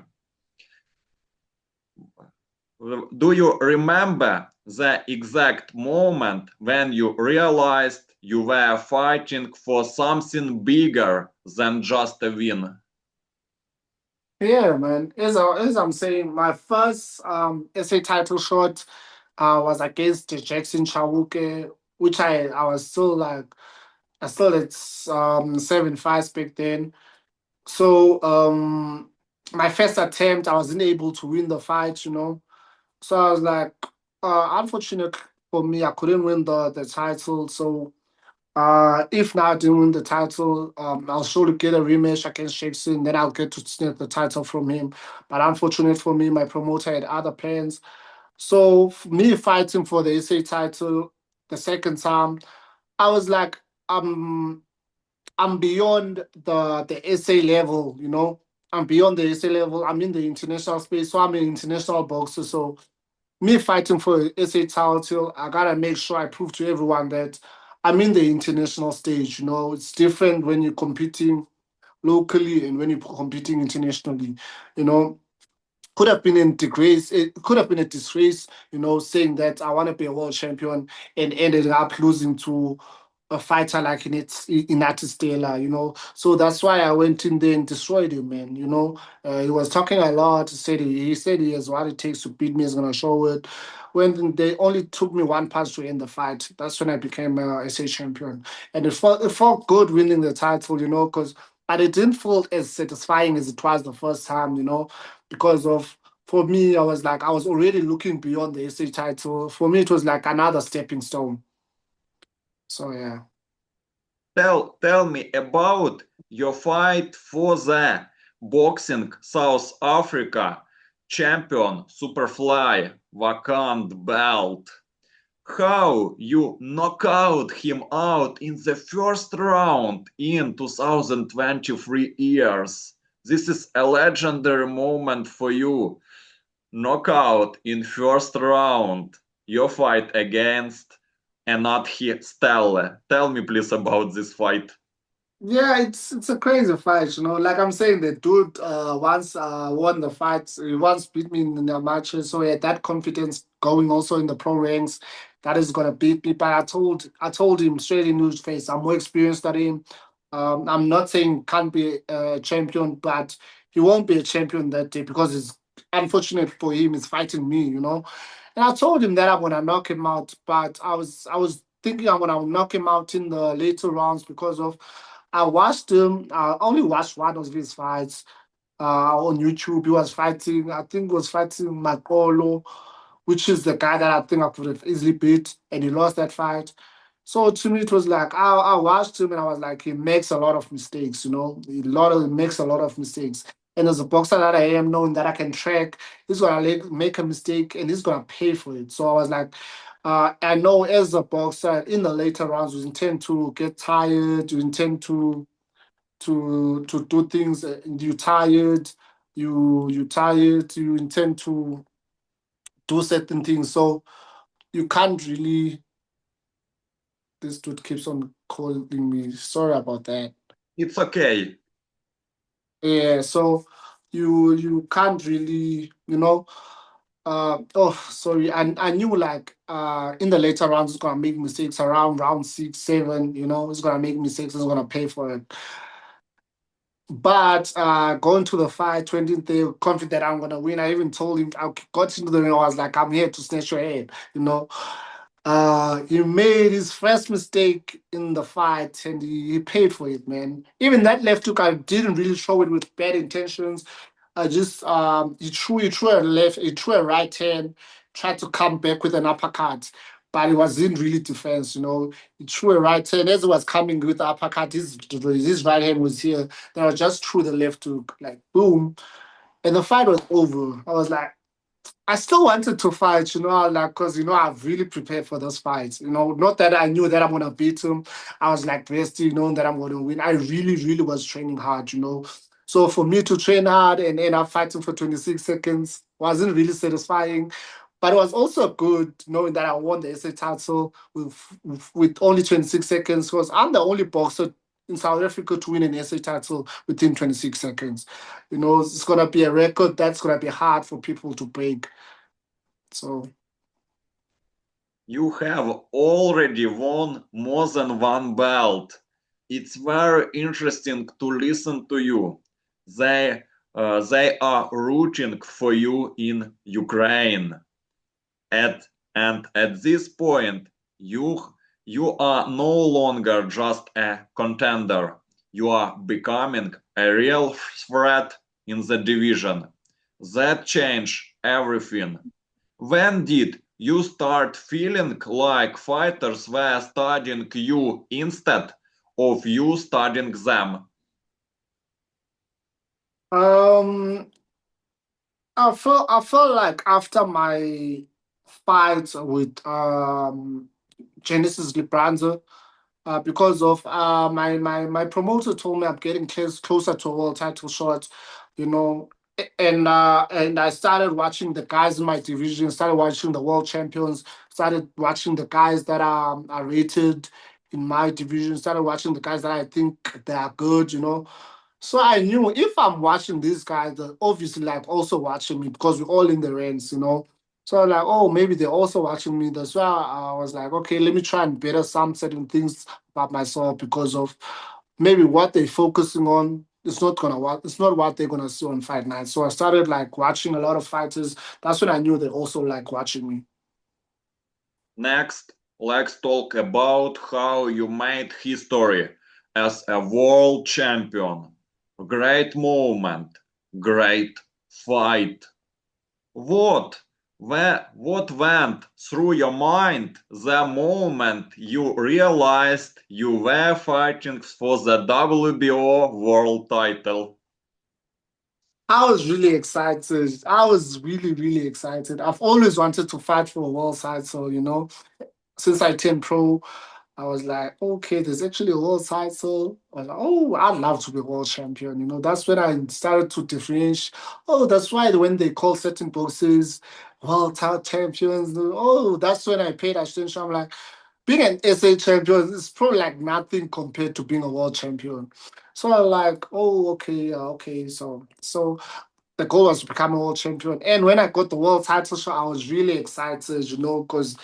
Do you remember the exact moment when you realized you were fighting for something bigger than just a win? Yeah, man. As I'm saying, my first SA title shot was against the Jackson Chawuke, which I was still like I still at 7 fights back then. So my first attempt I wasn't able to win the fight. So I was like, unfortunate for me, I couldn't win the title. So if now I didn't win the title, I'll surely get a rematch against Jackson. Then I'll get to snatch the title from him. But unfortunate for me, my promoter had other plans. So me fighting for the SA title the second time, I was like, I'm beyond the SA level. I'm beyond the SA level. I'm in the international space, so I'm an international boxer. So me fighting for SA title, I gotta make sure I prove to everyone that I'm in the international stage. It's different when you're competing locally and when you're competing internationally. You know, could have been in disgrace. It could have been a disgrace. Saying that I want to be a world champion and ended up losing to a fighter like Inati Stella. So that's why I went in there and destroyed him, man. He was talking a lot. He said he has what it takes to beat me. He's gonna show it. When they only took me one punch to end the fight, that's when I became a SA champion, and it felt good winning the title. Because but it didn't feel as satisfying as it was the first time. Because of for me, I was already looking beyond the SA title. For me, it was like another stepping stone. So yeah. Tell me about your fight for the Boxing South Africa champion, Superfly, vacant belt. How you knock out him out in the first round in 2023 years. This is a legendary moment for you. Knockout in first round. Your fight against Anathi Stelle. Tell me please about this fight. Yeah, it's a crazy fight, you know. Like I'm saying, the dude once won the fight. He once beat me in the matches, so he had that confidence going also in the pro ranks that is gonna beat me. But I told him straight in his face, I'm more experienced than him. I'm not saying can't be a champion, but he won't be a champion that day because it's unfortunate for him. He's fighting me, you know. And I told him that I'm gonna knock him out, but I was thinking I'm gonna knock him out in the later rounds because of I watched him. I only watched one of his fights on YouTube. He was fighting. I think he was fighting Makolo, which is the guy that I think I could have easily beat, and he lost that fight. So to me, it was like I watched him and I was like, he makes a lot of mistakes. You know, he makes a lot of mistakes. And as a boxer that I am, knowing that I can track, he's gonna make a mistake and he's gonna pay for it. So I was like, I know as a boxer in the later rounds, you intend to get tired, you intend to do things, you tired, you tired, you intend to do certain things. So you can't really. This dude keeps on calling me. Sorry about that. It's okay. Yeah, so you can't really, you know. Oh, sorry. I knew like in the later rounds it's gonna make mistakes around round 6, 7. You know, it's gonna make mistakes. It's gonna pay for it. But going to the fight, 20th day, confident I'm gonna win. I even told him I got into the ring. I was like, I'm here to snatch your head. You know, he made his first mistake in the fight and he paid for it, man. Even that left hook, I didn't really show it with bad intentions. I just he threw a left, he threw a right hand, tried to come back with an uppercut, but it was in really defense, you know. He threw a right hand as he was coming with the uppercut, his right hand was here. Then I just threw the left hook, like boom, and the fight was over. I was like, I still wanted to fight, you know, like, because, you know, I've really prepared for this fight. You know, not that I knew that I'm going to beat him. I was like, best, you know, that I'm going to win. I really, really was training hard, you know. So for me to train hard and end up fighting for 26 seconds wasn't really satisfying. But it was also good knowing that I won the SA title with only 26 seconds because I'm the only boxer in South Africa to win an SA title within 26 seconds. You know, it's going to be a record that's going to be hard for people to break. So You have already won more than one belt. It's very interesting to listen to you. They are rooting for you in Ukraine. At and at this point, you are no longer just a contender. You are becoming a real threat in the division. That changed everything. When did you start feeling like fighters were studying you instead of you studying them? um I felt like after my fight with Genesis Libranza, because of my promoter told me I'm getting closer to a world title shot, you know, and I started watching the guys in my division, started watching the world champions, started watching the guys that are rated in my division, started watching the guys that I think they are good, you know. So I knew if I'm watching these guys, they're obviously like also watching me because we're all in the ranks, you know. So I'm like, oh, maybe they're also watching me. That's why I was like, okay, let me try and better some certain things about myself because of maybe what they're focusing on. It's not gonna what it's not what they're gonna see on fight night. So I started like watching a lot of fighters. That's when I knew they also like watching me. Next, let's talk about how you made history as a world champion. Great moment, great fight. What what went through your mind the moment you realized you were fighting for the WBO world title? I was really excited. I was really, really excited. I've always wanted to fight for a world title, since I turned pro. I was like, okay, there's actually a world title. I was like, oh, I'd love to be world champion. That's when I started to differentiate. Oh, that's why when they call certain boxers world title champions, oh, that's when I paid attention. I'm like, being an SA champion is probably like nothing compared to being a world champion. So I'm like, oh, okay, okay. So the goal was to become a world champion. And when I got the world title shot, I was really excited, because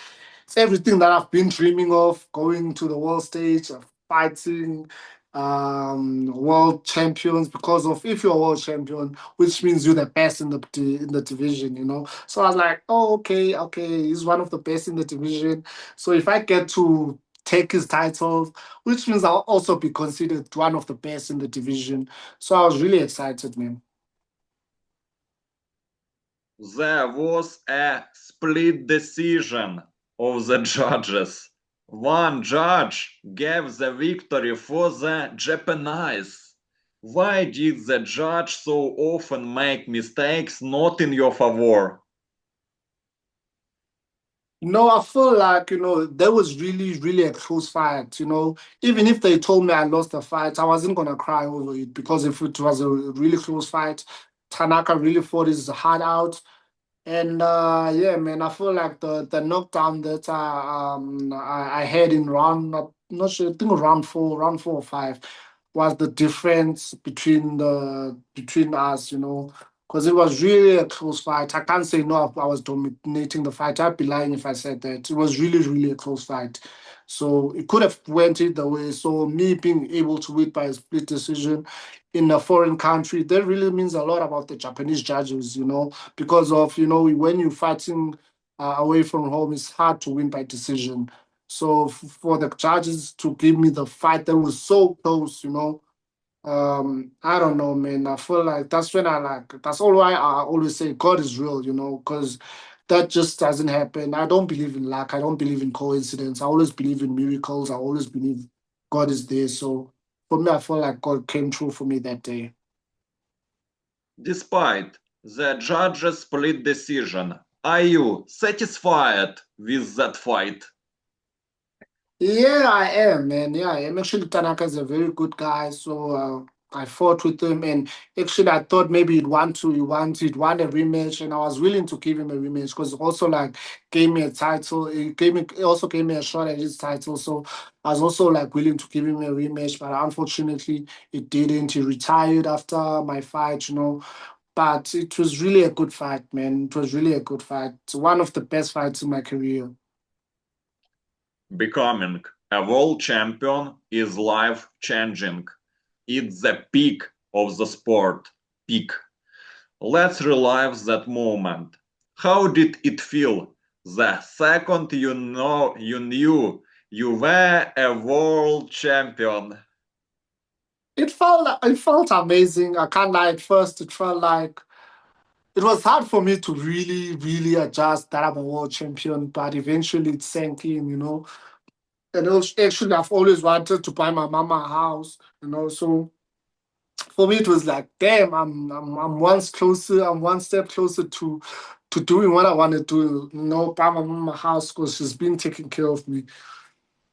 it's everything that I've been dreaming of, going to the world stage, of fighting world champions. Because of if you're a world champion, which means you're the best in the division. So I was like, oh, okay, okay, he's one of the best in the division. So if I get to take his title, which means I'll also be considered one of the best in the division. So I was really excited, man. There was a split decision of the judges. One judge gave the victory for the Japanese. Why did the judge so often make mistakes not in your favor? I feel like, there was really, really a close fight. Even if they told me I lost the fight, I wasn't going to cry over it because if it was a really close fight, Tanaka really fought his heart out. And yeah, man, I feel like the knockdown that I had in not sure, I think round four or five, was the difference between us, because it was really a close fight. I can't say no, I was dominating the fight. I'd be lying if I said that. It was really, really a close fight. So it could have went either way. So me being able to win by a split decision in a foreign country, that really means a lot about the Japanese judges, because of when you're fighting away from home, it's hard to win by decision. So for the judges to give me the fight that was so close, I don't know, man. I feel like that's when that's all why I always say God is real, because that just doesn't happen. I don't believe in luck. I don't believe in coincidence. I always believe in miracles. I always believe God is there. So for me, I feel like God came true for me that day. Despite the judge's split decision, are you satisfied with that fight? Yeah, I am, man. Yeah, I am. Actually, Tanaka is a very good guy. So I fought with him, and actually, I thought maybe he'd want a rematch, and I was willing to give him a rematch because also like gave me a title. It also gave me a shot at his title. So I was also like willing to give him a rematch, but unfortunately, it didn't. He retired after my fight, But it was really a good fight, man. It was really a good fight. It's one of the best fights in my career. Becoming a world champion is life changing. It's the peak of the sport. Peak. Let's relive that moment. How did it feel the second you knew you were a world champion? It felt amazing. I can't lie. At first, it felt like it was hard for me to really, really adjust that I'm a world champion, but eventually it sank in, And actually, I've always wanted to buy my mama a house, So for me, it was like, damn, I'm I'm one step closer to doing what I want to do, buy my mama a house because she's been taking care of me.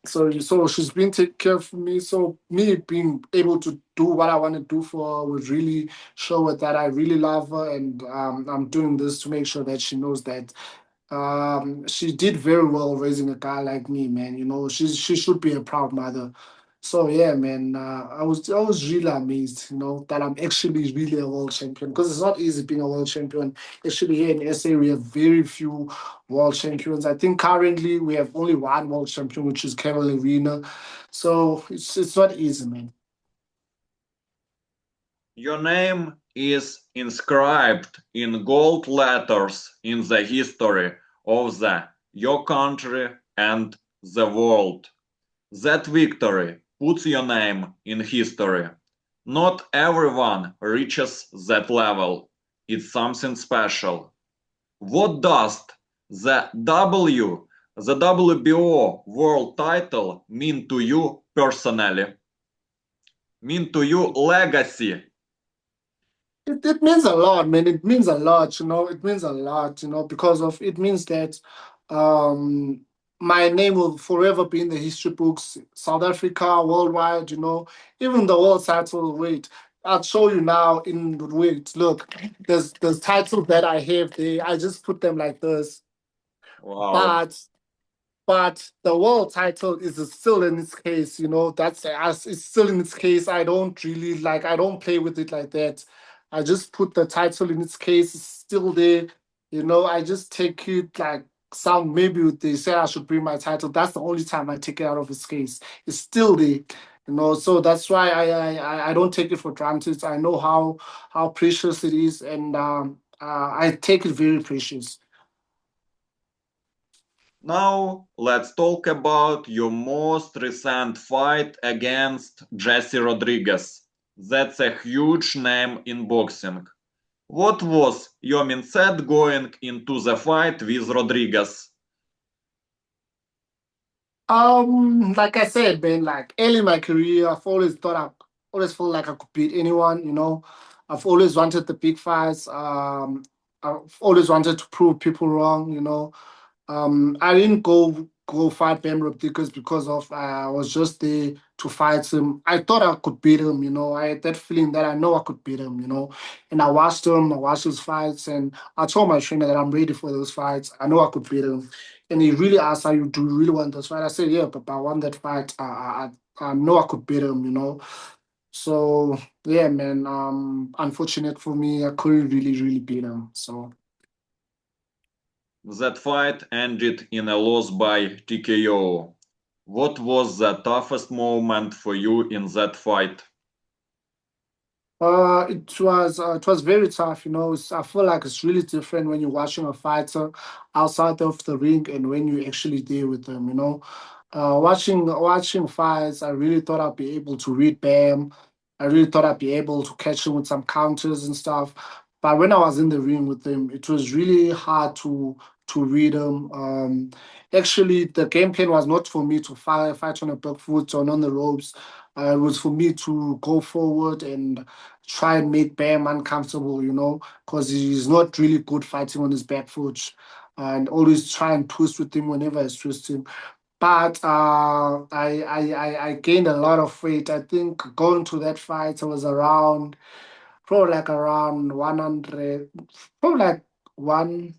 So she's been taking care of me. So me being able to do what I want to do for her would really show her that I really love her, and I'm doing this to make sure that she knows that she did very well raising a guy like me, man. She should be a proud mother. So yeah, man, I was really amazed, that I'm actually really a world champion because it's not easy being a world champion. Actually, here in SA, we have very few world champions. I think currently we have only one world champion, which is Carol Arena. So it's not easy, man. Your name is inscribed in gold letters in the history of your country and the world. That victory puts your name in history. Not everyone reaches that level. It's something special. What does the WBO world title mean to you personally? Mean to you legacy? It means a lot, man. It means a lot, It means a lot, because of it means that um my name will forever be in the history books, South Africa, worldwide, even the world title. Wait, I'll show you now in wait, look, there's titles that I have there. I just put them like this. Wow. But the world title is still in its case, That's as it's still in its case. I don't really like. I don't play with it like that. I just put the title in its case. It's still there, I just take it like some maybe they say I should bring my title. That's the only time I take it out of its case. It's still there, So that's why I don't take it for granted. I know how precious it is, and I take it very precious. Now let's talk about your most recent fight against Jesse Rodriguez. That's a huge name in boxing. What was your mindset going into the fight with Rodriguez? Like I said, man, like early in my career, I always felt like I could beat anyone, I've always wanted the big fights. I've always wanted to prove people wrong, I didn't go fight Bam Rodriguez because of I was just there to fight him. I thought I could beat him, I had that feeling that I know I could beat him, And I watched his fights, and I told my trainer that I'm ready for those fights. I know I could beat him. And he really asked, "How you do you really want this fight?" I said, "Yeah, but I want that fight. I know I could beat him, So yeah, man. Unfortunate for me, I couldn't really beat him. So That fight ended in a loss by TKO. What was the toughest moment for you in that fight? it was very tough, I feel like it's really different when you're watching a fighter outside of the ring and when you're actually there with them, watching fights, I really thought I'd be able to read Bam. I really thought I'd be able to catch him with some counters and stuff. But when I was in the ring with him, it was really hard to read him. Actually, the game plan was not for me to fight on a back foot or on the ropes. It was for me to go forward and try and make Bam uncomfortable, because he's not really good fighting on his back foot, and always try and twist with him whenever he's twisting. But I gained a lot of weight. I think going to that fight, I was probably like around 100, probably like one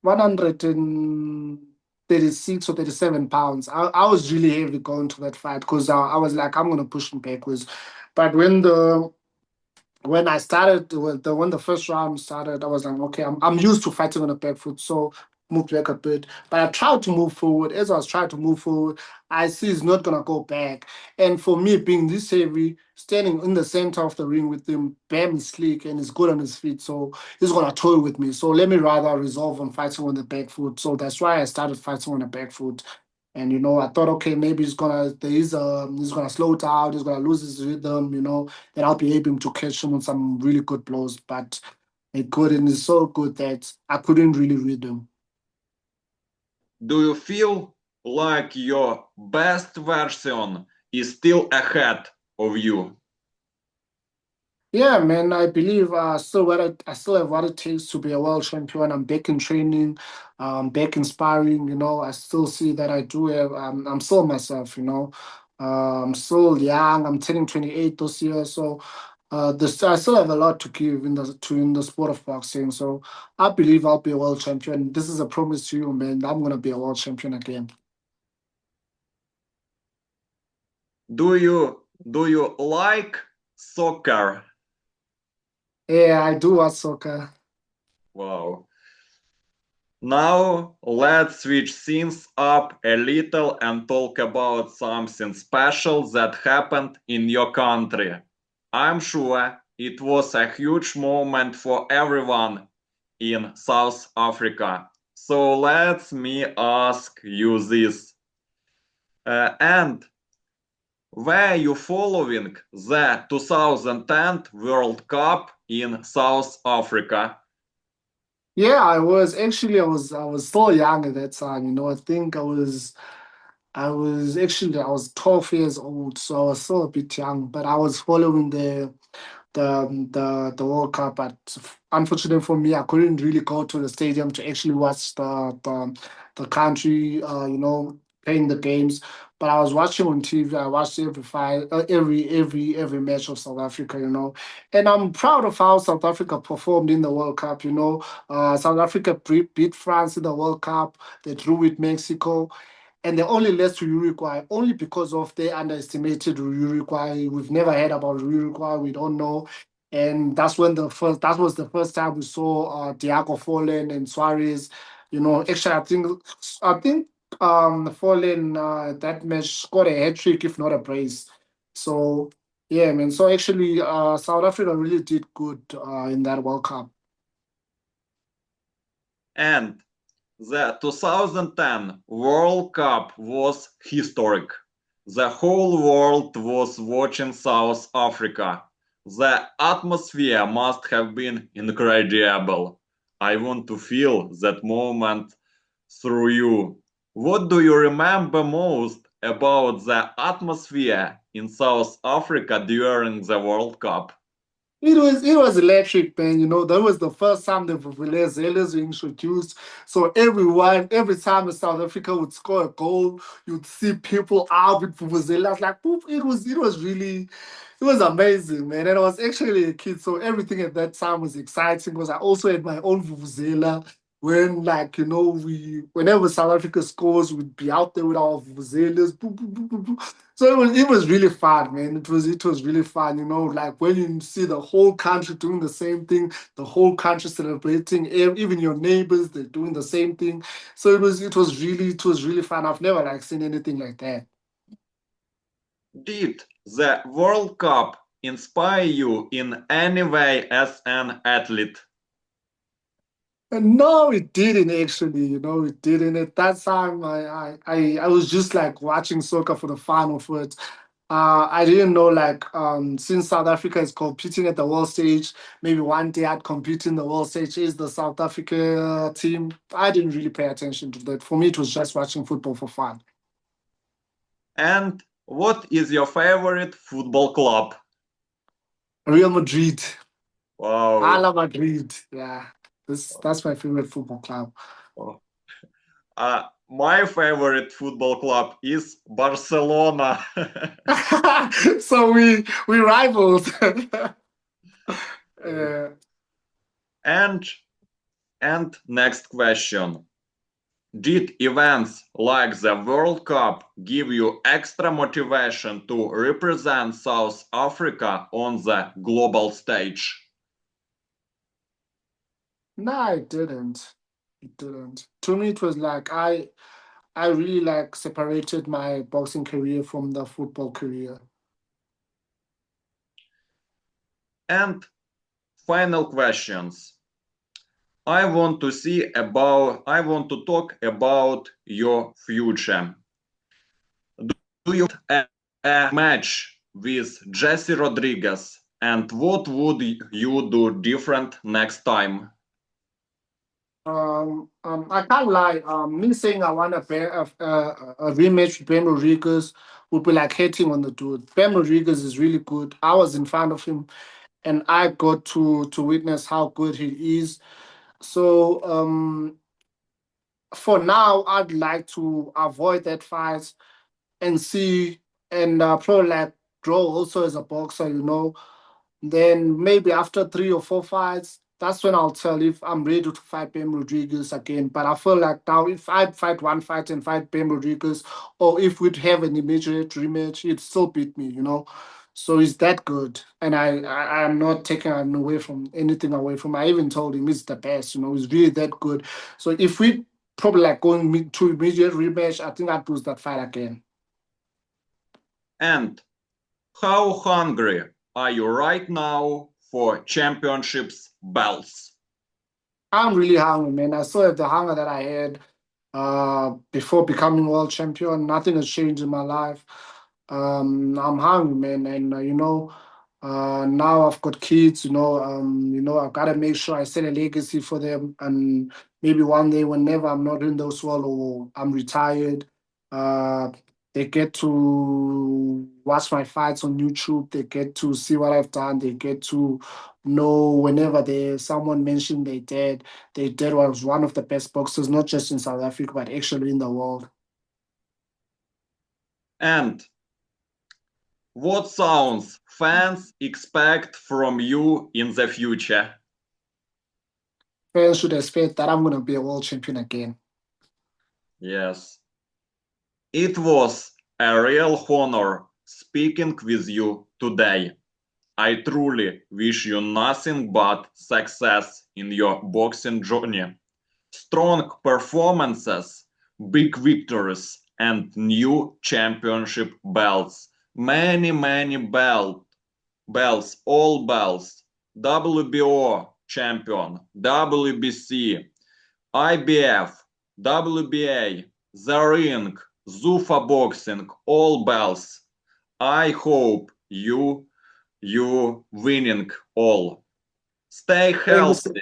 136 or 37 pounds. I was really heavy going to that fight because I was like, I'm gonna push him backwards. But when I started when the first round started, I was like, okay, I'm used to fighting on the back foot, so moved back a bit. But I tried to move forward. As I was trying to move forward, I see he's not gonna go back. And for me, being this heavy, standing in the center of the ring with him, Bam is sleek and he's good on his feet, so he's gonna toy with me. So let me rather resolve on fighting on the back foot. So that's why I started fighting on the back foot. And I thought, okay, maybe he's gonna slow down, he's gonna lose his rhythm, then I'll be able to catch him with some really good blows. But it couldn't. It's so good that I couldn't really read them. Do you feel like your best version is still ahead of you? Yeah, man, I believe I still have what it takes to be a world champion. I'm back in training, back in sparring. I still see that I do have. I'm still myself. I'm still young. I'm turning 28 this year, so I still have a lot to give in the sport of boxing. So I believe I'll be a world champion. This is a promise to you, man. I'm gonna be a world champion again. Do you like soccer? Yeah, I do watch soccer. Wow. Now let's switch things up a little and talk about something special that happened in your country. I'm sure it was a huge moment for everyone in South Africa. So let me ask you this. And were you following the 2010 World Cup in South Africa? Yeah, I was still young at that time. I think I was 12 years old, so I was still a bit young, but I was following the World Cup. But unfortunately for me, I couldn't really go to the stadium to actually watch the country, playing the games. But I was watching on TV. I watched every fight, every match of South Africa. And I'm proud of how South Africa performed in the World Cup. South Africa beat France in the World Cup. They drew with Mexico, and they only lost to Uruguay only because of they underestimated Uruguay. We've never heard about Uruguay. We don't know. And that was the first time we saw Thiago Fallen and Suarez. Actually, I think Fallen that match scored a hat trick, if not a brace. So yeah, man. So actually, South Africa really did good in that World Cup. And the 2010 World Cup was historic. The whole world was watching South Africa. The atmosphere must have been incredible. I want to feel that moment through you. What do you remember most about the atmosphere in South Africa during the World Cup? It was electric, man. That was the first time the Vuvuzelas were introduced. So every time South Africa would score a goal, you'd see people out with Vuvuzelas. Like, poof, it was amazing, man. And I was actually a kid, so everything at that time was exciting because I also had my own Vuvuzela. When, like, whenever South Africa scores, we'd be out there with our Vuvuzelas. Boop, boop, boop, boop, boop. So it was really fun, man. It was really fun, like when you see the whole country doing the same thing, the whole country celebrating, even your neighbors, they're doing the same thing. So it was really fun. I've never like seen anything like that. Did the World Cup inspire you in any way as an athlete? And no, it didn't actually. It didn't. At that time, I was just like watching soccer for the fun of it. I didn't know like since South Africa is competing at the world stage, maybe one day I'd compete in the world stage is the South Africa team. I didn't really pay attention to that. For me, it was just watching football for fun. And what is your favorite football club? Real Madrid, Wow. Hala Madrid. Yeah, that's my favorite football club. My favorite football club is Barcelona. So we rivals. uh, and and next question. Did events like the World Cup give you extra motivation to represent South Africa on the global stage? no, it didn't. It didn't. To me, it was like I really like separated my boxing career from the football career. And final questions. I want to talk about your future. Do you want a match with Jesse Rodriguez? And what would you do different next time? I can't lie. Me saying I want a rematch with Ben Rodriguez would be like hating on the dude. Ben Rodriguez is really good. I was in front of him, and I got to witness how good he is. So for now, I'd like to avoid that fight and see and probably like grow also as a boxer. Then maybe after 3 or 4 fights, that's when I'll tell if I'm ready to fight Ben Rodriguez again. But I feel like now if I'd fight one fight and fight Ben Rodriguez, or if we'd have an immediate rematch, he'd still beat me. So he's that good. And I'm not taking him away from anything away from him. I even told him he's the best, he's really that good. So if we probably like going to immediate rematch, I think I'd lose that fight again. And how hungry are you right now for championships belts? I'm really hungry, man. I still have the hunger that I had before becoming world champion. Nothing has changed in my life. I'm hungry, man, and now I've got kids. I've got to make sure I set a legacy for them, and maybe one day, whenever I'm not in this world or I'm retired, uh, They get to watch my fights on YouTube. They get to see what I've done. They get to know whenever someone mentioned their dad was one of the best boxers, not just in South Africa, but actually in the world. And what sounds fans expect from you in the future? Fans should expect that I'm going to be a world champion again. Yes. It was a real honor speaking with you today. I truly wish you nothing but success in your boxing journey. Strong performances, big victories, and new championship belts. Many belts, all belts. WBO champion, WBC, IBF, WBA, The Ring, Zufa Boxing, all belts. I hope you winning all. Stay Thank you so healthy,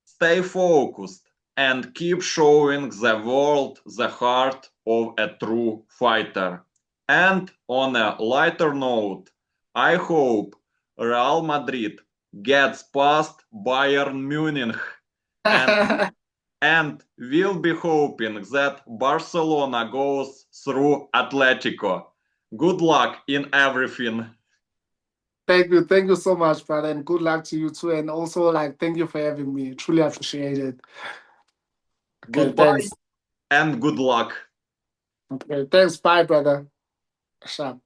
stay focused, and keep showing the world the heart of a true fighter. And on a lighter note, I hope Real Madrid gets past Bayern Munich and and we'll be hoping that Barcelona goes through Atletico. Good luck in everything. Thank you so much, brother, and good luck to you too. And also, like, thank you for having me. Truly appreciate it. Okay, Goodbye thanks. and good luck. Okay, thanks. Bye, brother. Sharp.